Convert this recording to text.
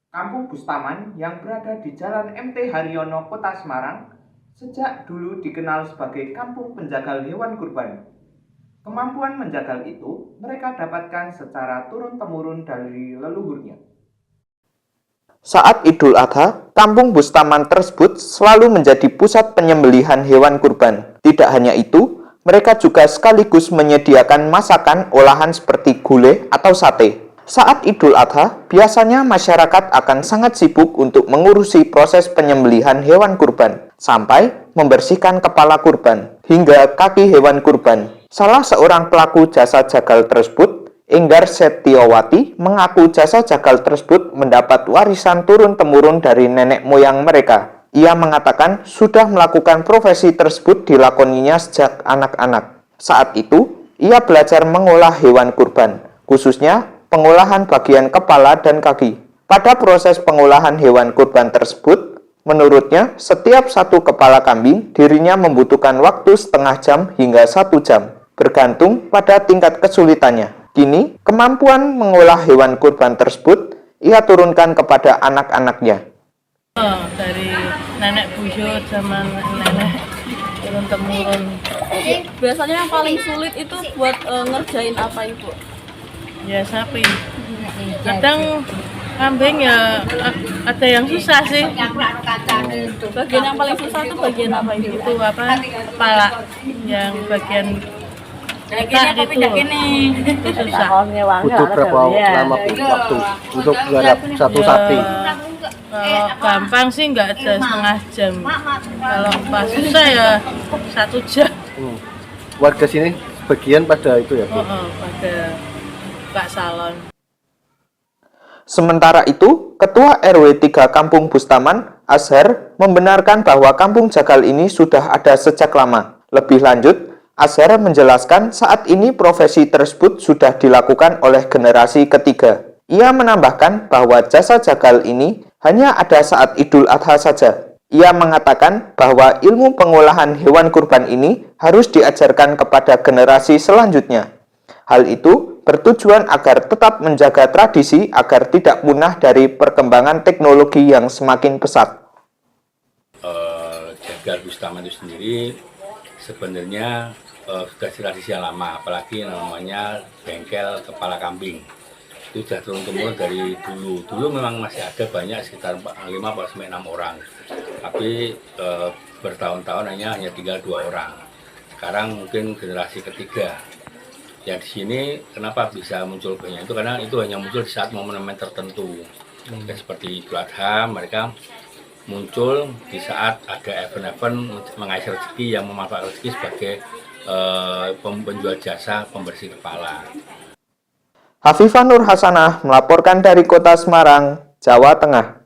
Kampung Bustaman yang berada di Jalan MT Haryono, Kota Semarang, sejak dulu dikenal sebagai kampung penjagal hewan kurban. Kemampuan menjagal itu mereka dapatkan secara turun-temurun dari leluhurnya. Saat Idul Adha, Kampung Bustaman tersebut selalu menjadi pusat penyembelihan hewan kurban. Tidak hanya itu, mereka juga sekaligus menyediakan masakan olahan seperti gulai atau sate. Saat Idul Adha, biasanya masyarakat akan sangat sibuk untuk mengurusi proses penyembelihan hewan kurban, sampai membersihkan kepala kurban, hingga kaki hewan kurban. Salah seorang pelaku jasa jagal tersebut, Enggar Setiawati, mengaku jasa jagal tersebut mendapat warisan turun-temurun dari nenek moyang mereka. Ia mengatakan sudah melakukan profesi tersebut dilakoninya sejak anak-anak. Saat itu, ia belajar mengolah hewan kurban, khususnya pengolahan bagian kepala dan kaki. Pada proses pengolahan hewan kurban tersebut, menurutnya setiap satu kepala kambing dirinya membutuhkan waktu setengah jam hingga 1 jam, bergantung pada tingkat kesulitannya. Kini, kemampuan mengolah hewan kurban tersebut ia turunkan kepada anak-anaknya. Dari nenek buyut zaman nenek turun-temurun. Biasanya yang paling sulit itu buat ngerjain apa, Ibu? Ya sapi. Kadang kambing ya ada yang susah sih. Bagian yang paling susah itu bagian apa, Ibu? Itu apa? Kepala. Yang bagian kita gitu. Itu susah. Butuh berapa lama waktu untuk garap satu sapi? Kalau gampang sih nggak ada setengah jam. Kalau pas susah ya 1 jam. Warga sini bagian pada itu ya, Bu? Pada Pak Salon. Sementara itu, Ketua RW 3 Kampung Bustaman, Azhar, membenarkan bahwa kampung jagal ini sudah ada sejak lama. Lebih lanjut, Azhar menjelaskan saat ini profesi tersebut sudah dilakukan oleh generasi ketiga. Ia menambahkan bahwa jasa jagal ini hanya ada saat Idul Adha saja. Ia mengatakan bahwa ilmu pengolahan hewan kurban ini harus diajarkan kepada generasi selanjutnya. Hal itu bertujuan agar tetap menjaga tradisi agar tidak punah dari perkembangan teknologi yang semakin pesat. Jagal Bustaman itu sendiri sebenarnya sudah tradisi yang lama, apalagi namanya bengkel kepala kambing. Itu sudah turun-temurun dari dulu. Dulu memang masih ada banyak, sekitar 5-6 orang. Tapi bertahun-tahun hanya tinggal 2 orang. Sekarang mungkin generasi ketiga. Yang di sini kenapa bisa muncul banyak itu karena itu hanya muncul di saat momen-momen tertentu. Dan seperti Idul Adha, mereka muncul di saat ada event-event mengais rezeki yang memanfaatkan rezeki sebagai penjual jasa pembersih kepala. Hafifah Nur Hasanah melaporkan dari Kota Semarang, Jawa Tengah.